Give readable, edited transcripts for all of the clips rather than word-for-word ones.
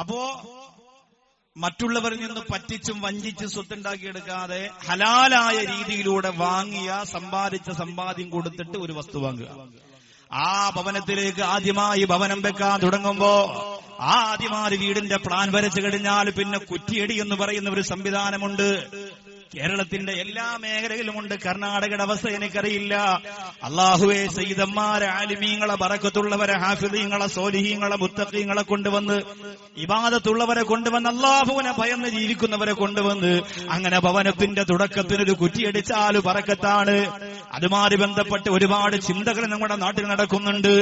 അപ്പോ മറ്റുള്ളവരിൽ നിന്ന് പറ്റിച്ചും വഞ്ചിച്ചും സ്വത്തുണ്ടാക്കിയെടുക്കാതെ ഹലാലായ രീതിയിലൂടെ വാങ്ങിയ സമ്പാദിച്ച സമ്പാദ്യം കൊടുത്തിട്ട് ഒരു വസ്തു വാങ്ങുക. ആ ഭവനത്തിലേക്ക് ആദ്യമായി ഭവനം വെക്കാൻ തുടങ്ങുമ്പോ ആദ്യമായി വീടിന്റെ പ്ലാൻ വരച്ചു കഴിഞ്ഞാൽ പിന്നെ കുറ്റിയടി എന്ന് പറയുന്ന ഒരു സംവിധാനമുണ്ട്. കേരളത്തിന്റെ എല്ലാ മേഖലയിലുമുണ്ട്. കർണാടകയുടെ അവസ്ഥ എനിക്കറിയില്ല. അള്ളാഹുവെ, സയ്യിദന്മാരെ, ആലിമീങ്ങളെ, ബറക്കത്തുള്ളവരെ, ഹാഫിദീങ്ങളെ, സോലിഹീങ്ങളെ, മുത്തഖീങ്ങളെ കൊണ്ടുവന്ന്, ഇബാദത്തുള്ളവരെ കൊണ്ടുവന്ന്, അള്ളാഹുവിനെ ഭയന്ന് ജീവിക്കുന്നവരെ കൊണ്ടുവന്ന് അങ്ങനെ ഭവനത്തിന്റെ തുടക്കത്തിനൊരു കുറ്റിയടിച്ചാൽ ബറക്കത്താണ്. അതുമായി ബന്ധപ്പെട്ട് ഒരുപാട് ചിന്തകൾ നമ്മുടെ നാട്ടിൽ നടക്കുന്നുണ്ട്.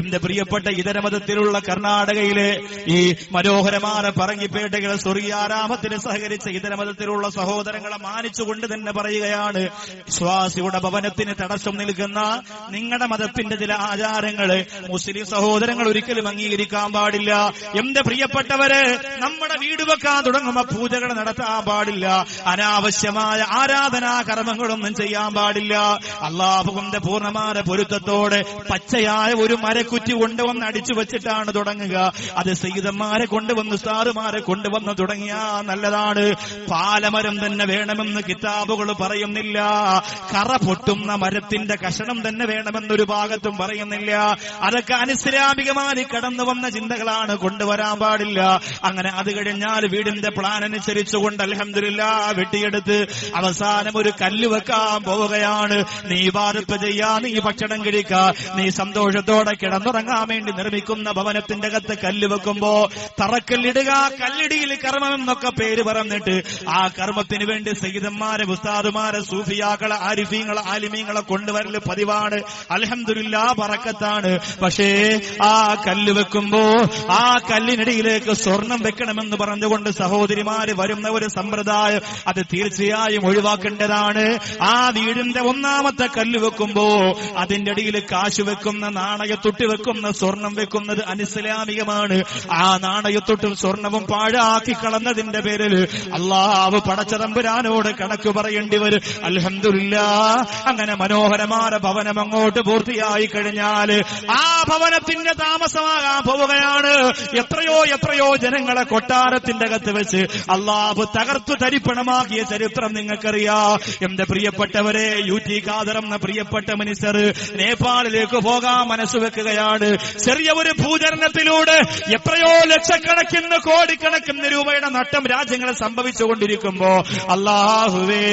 എന്റെ പ്രിയപ്പെട്ട ഇതര മതത്തിലുള്ള കർണാടകയിലെ ഈ മനോഹരമായ പറങ്കിപ്പേട്ടകളെ സ്വർഗീയാരാമത്തിന് സഹകരിച്ച ഇതര മതത്തിലുള്ള സഹോദരങ്ങളെ മാനിച്ചുകൊണ്ട് തന്നെ പറയുകയാണ്, വിശ്വാസിയുടെ ഭവനത്തിന് തടസ്സം നിൽക്കുന്ന നിങ്ങളുടെ മതത്തിന്റെ ചില ആചാരങ്ങള് മുസ്ലിം സഹോദരങ്ങൾ ഒരിക്കലും അംഗീകരിക്കാൻ പാടില്ല. എന്റെ പ്രിയപ്പെട്ടവര്, നമ്മുടെ വീട് വെക്കാൻ തുടങ്ങുമ്പോ പൂജകൾ നടത്താൻ പാടില്ല. അനാവശ്യമായ ആരാധനാ കർമ്മങ്ങളൊന്നും ചെയ്യാൻ പാടില്ല. അള്ളാഹുവിന്റെ പൂർണ്ണമായ പൊരുത്തത്തോടെ പച്ചയായ ഒരു മരക്കുറ്റി കൊണ്ടുവന്ന് അടിച്ചു വെച്ചിട്ടാണ് തുടങ്ങുക. അത് സയ്യിദന്മാരെ കൊണ്ടുവന്ന് ഉസ്താദുമാരെ കൊണ്ടുവന്ന് തുടങ്ങിയാ നല്ലതാണ്. പാലമരം തന്നെ വേണമെന്ന് കിതാബുകൾ പറയുന്നില്ല. കറ പൊട്ടുന്ന മരത്തിന്റെ കഷണം തന്നെ വേണമെന്നൊരു ഭാഗത്തും പറയുന്നില്ല. അതൊക്കെ അനിസ്ലാമികമായി കടന്നു വന്ന ചിന്തകളാണ്, കൊണ്ടുവരാൻ പാടില്ല. അങ്ങനെ അത് കഴിഞ്ഞാൽ വീടിന്റെ പ്ലാൻ അനുസരിച്ചുകൊണ്ട് അൽഹംദുലില്ലാഹ് വെട്ടിയെടുത്ത് അവസാനം ഒരു കല്ല് വെക്കാൻ പോവുകയാണ്. നീ ഇബാദത്ത് ചെയ്യാ, നീ ഭക്ഷണം കഴിക്കുക, നീ സന്തോഷത്തോടെ കിടന്നുറങ്ങാൻ വേണ്ടി നിർമ്മിക്കുന്ന ഭവനത്തിന്റെ അകത്ത് കല്ല് വെക്കുമ്പോ തറക്കല്ലിടുക, കല്ലിടിയിൽ കർമ്മം എന്നൊക്കെ പേര് പറഞ്ഞിട്ട് ആ കർമ്മത്തിന് വേണ്ടി സയ്യിദന്മാരെ, ഉസ്താദുമാരെ, സൂഫിയാക്കളെ, ആരിഫീങ്ങളെ, ആലിമീങ്ങളെ കൊണ്ടുവരല് പതിവാണ്. അൽഹംദുലില്ലാഹ് ബറക്കത്താണ്. പക്ഷേ ആ കല്ല് വെക്കുമ്പോ ആ കല്ലിനിടയിലേക്ക് സ്വർണം വെക്കണമെന്ന് പറഞ്ഞുകൊണ്ട് സഹോദരിമാര് വരുന്ന ഒരു സമ്പ്രദായം അത് തീർച്ചയായും ഒഴിവാക്കേണ്ടതാണ്. ആ വീടിന്റെ ഒന്നാമത്തെ കല്ല് വെക്കുമ്പോ അതിന്റെ ഇടയിൽ കാശ് വെക്കുന്ന, നാണയത്തൊട്ട് വെക്കുന്ന, സ്വർണം വെക്കുന്നത് അനിസ്ലാമികമാണ്. ആ നാണയത്തൊട്ടും സ്വർണവും പാഴാക്കി കളഞ്ഞതിന്റെ പേരിൽ അല്ലാഹു പടച്ചതമ്പുരാനോട് കണക്ക് പറയേണ്ടി വരും. അൽഹംദുലില്ലാഹ് അങ്ങനെ മനോഹരമായ ഭവനം അങ്ങോട്ട് പൂർത്തിയായി കഴിഞ്ഞാൽ ആ ഭവനത്തിന്റെ താമസമാകാൻ പോവുകയാണ്. എത്രയോ ജനങ്ങളെ കൊട്ടാരത്തിന്റെ അകത്ത് വെച്ച് അല്ലാഹു തകർത്തു തരിപ്പണമാക്കിയ ചരിത്രം നിങ്ങൾക്കറിയാം. എന്റെ പ്രിയപ്പെട്ടവരെ, UT ഖാദർ എന്ന പ്രിയപ്പെട്ട മിനിസ്റ്റർ നേപ്പാളിലേക്ക് പോകാൻ മനസ്സ് വെക്കുകയാണ്. ചെറിയ ഒരു ഭൂചലനത്തിലൂടെ എത്രയോ ലക്ഷക്കണക്കിന് കോടിക്കണക്കിന് രൂപയുടെ നഷ്ടം രാജ്യങ്ങളെ സംഭവിച്ചുകൊണ്ടിരിക്കുമ്പോ അല്ലാഹുവേ,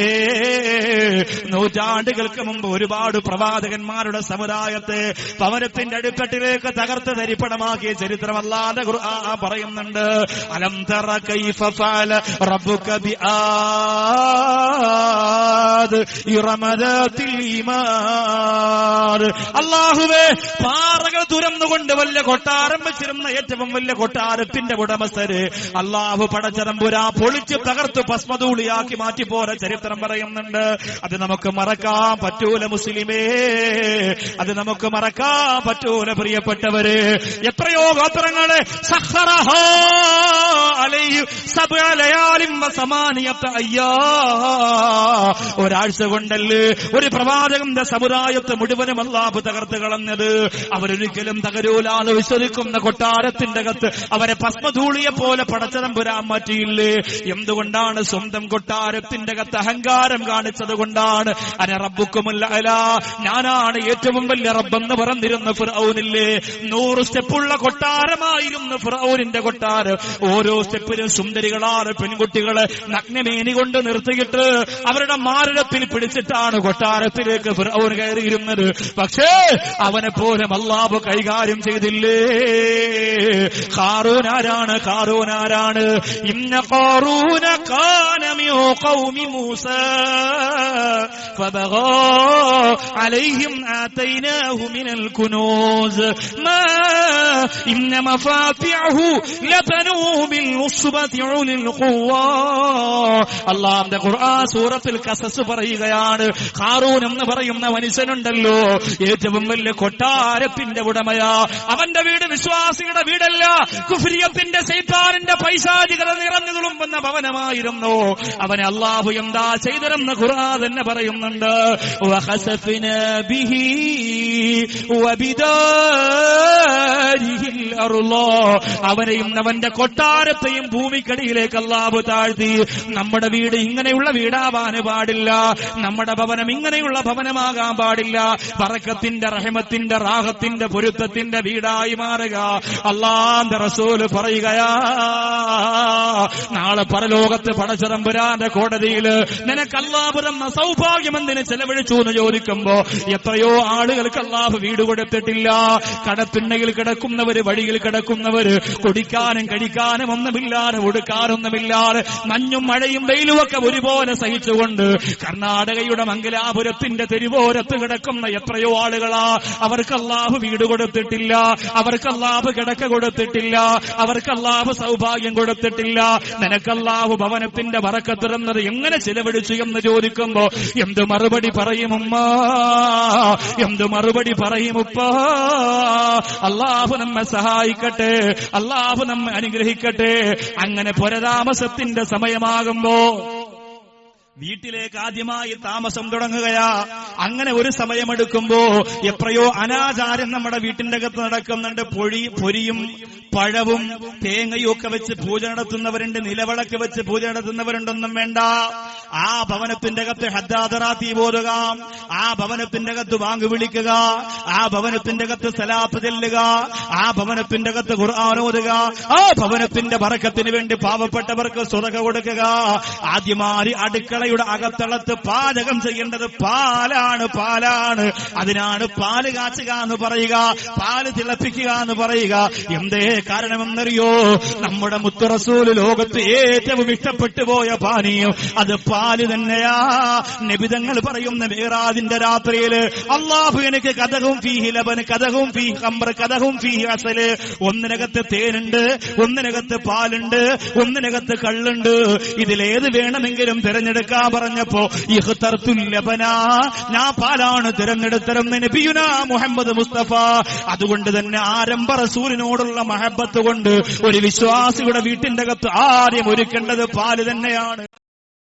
നൂറ്റാണ്ടുകൾക്ക് മുമ്പ് ഒരുപാട് പ്രവാചകന്മാരുടെ സമുദായത്തെ ഭവനത്തിന്റെ അടിത്തട്ടിലേക്ക് തകർത്ത് തരിപ്പണമാക്കിയ ചരിത്രം അല്ലാഹുവിന്റെ ഖുർആൻ പറയുന്നുണ്ട്. അലം തറ കൈഫ ഫഅല റബ്ബുക ബിആദ് ഇറമദാതിൽ ഈമാൻ. അല്ലാഹുവേ, പാറകൾ തുരന്നുകൊണ്ട് വലിയ കൊട്ടാരം വെച്ചിരുന്ന ഏറ്റവും വലിയ കൊട്ടാരത്തിന്റെ ഉടമസ്ഥര് അല്ലാഹു പടച്ചതമ്പുരാ പൊളിച്ച് തകർത്ത് ഭസ്മധൂളിയാക്കി മാറ്റിപ്പോര ചരിത്രം പറയുന്നുണ്ട്. അത് നമുക്ക് മറക്കാൻ പറ്റൂല മുസ്ലിമേ, അത് നമുക്ക് മറക്കാൻ പറ്റൂല പ്രിയപ്പെട്ടവര്. എത്രയോ ഗോത്രങ്ങള് സഖറഹാ അലൈഹി സബ്അ ലയാലിൻ വസമാനിയത അയ്യാം, ഒരാഴ്ച കൊണ്ടല്ലേ ഒരു പ്രവാചകന്റെ സമുദായത്തെ മുഴുവനും അല്ലാഹു തകർത്ത് കളഞ്ഞത്. അവരൊരിക്കലും തകരൂലാന്ന് വിശ്വസിക്കുന്ന കൊട്ടാരത്തിന്റെ അകത്ത് അവരെ ഭസ്മധൂളിയെ പോലെ പടച്ചതമ്പുരാൻ മാറ്റിയില്ലേ? എന്തുകൊണ്ടാണ്? സ്വന്തം കൊട്ടാരത്തിന്റെ അകത്ത് അഹങ്കാരം കാണിച്ചത് കൊണ്ടാണ്. അന റബ്ബുക്കുമുൽ അലാ, ഞാനാണ് ഏറ്റവും വലിയ റബ്ബെന്ന് പറഞ്ഞിരുന്ന ഫിർഔനില്ലേ? 100 സ്റ്റെപ്പുള്ള കൊട്ടാരമായിരുന്നു ഫിർഔനിന്റെ കൊട്ടാരം. ഓരോ സ്റ്റെപ്പിലും സുന്ദരികളാണ് പെൺകുട്ടികളെ നഗ്നമേനി കൊണ്ട് നിർത്തിയിട്ട് അവരുടെ മാരടത്തിൽ പിടിച്ചിട്ടാണ് കൊട്ടാരത്തിലേക്ക് ഫിർഔൻ കയറിയിരുന്നത്. പക്ഷേ അവനെ പോലും അല്ലാഹു കൈകാര്യം ചെയ്തില്ലേ? ഖാറൂൻ ആരാണ്? ഇന്ന ഖാറൂന കാന മിൻ ഖൗമി മൂസാ ഫബഗാ അലൈഹിം ആതൈനാഹു മിനൽ കുനൂസ് മാ ഇന്ന മഫാത്തിഹു ലതനൂ ബിൽ ഉസ്ബതി ഉലിൽ ഖുവ്വാ. അല്ലാഹുവിന്റെ ഖുർആൻ സൂറത്തുൽ ഖസസ് പറയുകയാണ്, ഖാറൂൻ എന്ന് പറയുന്ന മനുഷ്യനുണ്ടല്ലോ ഏറ്റവും വലിയ കൊട്ടാരത്തിന്റെ ഉടമയാ. അവന്റെ വീട് വിശ്വാസിയുടെ വീടല്ല, ഭവനമല്ല, കുഫ്രിയത്തിന്റെ ശൈത്താനിന്റെ പൈശാചികത നിറഞ്ഞു തുളുമ്പുന്ന ഭവനമായിരുന്നു. അവനെ അല്ലാഹു എന്താ ചെയ്തതെന്ന് ഖുർആൻ തന്നെ പറയുന്നുണ്ട്. വഖസഫ്നാ ബിഹി വബിദാരിഹിൽ അർള്, അവനെയും അവന്റെ കൊട്ടാരത്തെയും ഭൂമിക്കടിയിലേക്ക് അല്ലാഹു താഴ്ത്തി. നമ്മുടെ വീട് ഇങ്ങനെയുള്ള വീടാവാന് പാടില്ല, നമ്മുടെ ഭവനം ഇങ്ങനെയുള്ള ഭവനമാകാൻ പാടില്ല. ബറക്കത്തിന്റെ, റഹ്മത്തിന്റെ, റാഹത്തിന്റെ, പൊരുത്തത്തിന്റെ വീടായി മാറുക. അല്ലാഹുവിന്റെ റസൂൽ പറയുകയാ, നാളെ പരലോകത്ത് പടച്ചതമ്പുരാന്റെ കോടതിയിൽ നിനക്ക് അല്ലാഹു തന്ന സൗഭാഗ്യം എന്തിന് ചെലവഴിച്ചു എന്ന് ചോദിക്കുമ്പോ എത്രയോ ആളുകൾക്ക് അല്ലാഹു വീട് കൊടുത്തിട്ടില്ല. കടത്തിണ്ണയിൽ കിടക്കുന്നവര്, വഴിയിൽ കിടക്കുന്നവര്, കുടിക്കാനും കഴിക്കാനും ഒന്നുമില്ലാതെ, ഉടുക്കാനൊന്നുമില്ലാതെ, മഞ്ഞും മഴയും വെയിലും ഒക്കെ ഒരുപോലെ സഹിച്ചുകൊണ്ട് കർണാടകയുടെ മംഗലാപുരത്തിന്റെ തെരുവോരത്ത് കിടക്കുന്ന എത്രയോ ആളുകളാ. അവർക്ക് അല്ലാഹു വീട് കൊടുത്തിട്ടില്ല, അവർക്ക് അല്ലാഹു കിടക്ക കൊടുത്തിട്ടില്ല, അവർക്ക് അല്ലാഹു സൗഭാഗ്യം കൊടുത്തിട്ടില്ല. നിനക്കല്ലാഹു ഭവനത്തിന്റെ ബറക്കത്ത് തന്നത് എങ്ങനെ ചിലവഴിച്ചു എന്ന് ചോദിക്കുമ്പോ എന്ത് മറുപടി പറയും ഉമ്മ, എന്ത് മറുപടി പറയും ഉപ്പ? അല്ലാഹു നമ്മെ സഹായിക്കട്ടെ, അല്ലാഹു നമ്മെ അനുഗ്രഹിക്കട്ടെ. അങ്ങനെ പുനരാമസത്തിന്റെ സമയമാകുമ്പോ വീട്ടിലേക്ക് ആദ്യമായി താമസം തുടങ്ങുകയാ. അങ്ങനെ ഒരു സമയമെടുക്കുമ്പോ എത്രയോ അനാചാരം നമ്മുടെ വീട്ടിന്റെ അകത്ത് നടക്കുന്നുണ്ട്. പൊരിയും പഴവും തേങ്ങയും ഒക്കെ വെച്ച് പൂജ നടത്തുന്നവരുണ്ട്, നിലവിളക്ക് വെച്ച് പൂജ നടത്തുന്നവരുണ്ടൊന്നും വേണ്ട. ആ ഭവനത്തിന്റെ അകത്ത് ഹദ്ദാദറാത്തി ഓതുക, ആ ഭവനത്തിന്റെ അകത്ത് വാങ്ങി വിളിക്കുക, ആ ഭവനത്തിന്റെ അകത്ത് സലാത്ത് ചെല്ലുക, ആ ഭവനത്തിന്റെ അകത്ത് ഖുർആൻ ഓതുക, ആ ഭവനത്തിന്റെ ബറക്കത്തിന് വേണ്ടി പാവപ്പെട്ടവർക്ക് സ്വതക കൊടുക്കുക. ആദ്യമായി അടുക്കളയുടെ അകത്തളത്ത് പാചകം ചെയ്യേണ്ടത് പാലാണ്. അതിനാണ് പാല് കാച്ചുക എന്ന് പറയുക, പാല് തിളപ്പിക്കുക എന്ന് പറയുക. എന്തേ കാരണമെന്നറിയോ? നമ്മുടെ മുത്ത് റസൂൽ ലോകത്ത് ഏറ്റവും ഇഷ്ടപ്പെട്ടു പോയ പാനീയം അത് പാല് തന്നെയാ. നബിതങ്ങൾ പറയുന്ന മിഅ്റാജിന്റെ രാത്രിയില് അല്ലാഹു എനിക്ക് കദഹും ഫീഹി ലബൻ, കദഹും ഫീഹി ഖംർ, കദഹും ഫീഹി അസല്, ഒന്നിനകത്ത് തേനുണ്ട്, ഒന്നിനകത്ത് പാലുണ്ട്, ഒന്നിനകത്ത് കള്ളുണ്ട്, ഇതിലേത് വേണമെങ്കിലും തിരഞ്ഞെടുക്കാൻ പറഞ്ഞപ്പോ ഇഖ്തർതുൽ ലബന, ഞാൻ പാലാണ് തിരഞ്ഞെടുത്തതെന്ന് നബിയുനാ മുഹമ്മദ് മുസ്തഫ. അതുകൊണ്ട് തന്നെ ആരംഭ റസൂലിനോടുള്ള മഹബത്ത് കൊണ്ട് ഒരു വിശ്വാസിയുടെ വീട്ടിന്റെ അകത്ത് ആദ്യം ഒരുക്കേണ്ടത് പാല് തന്നെയാണ്.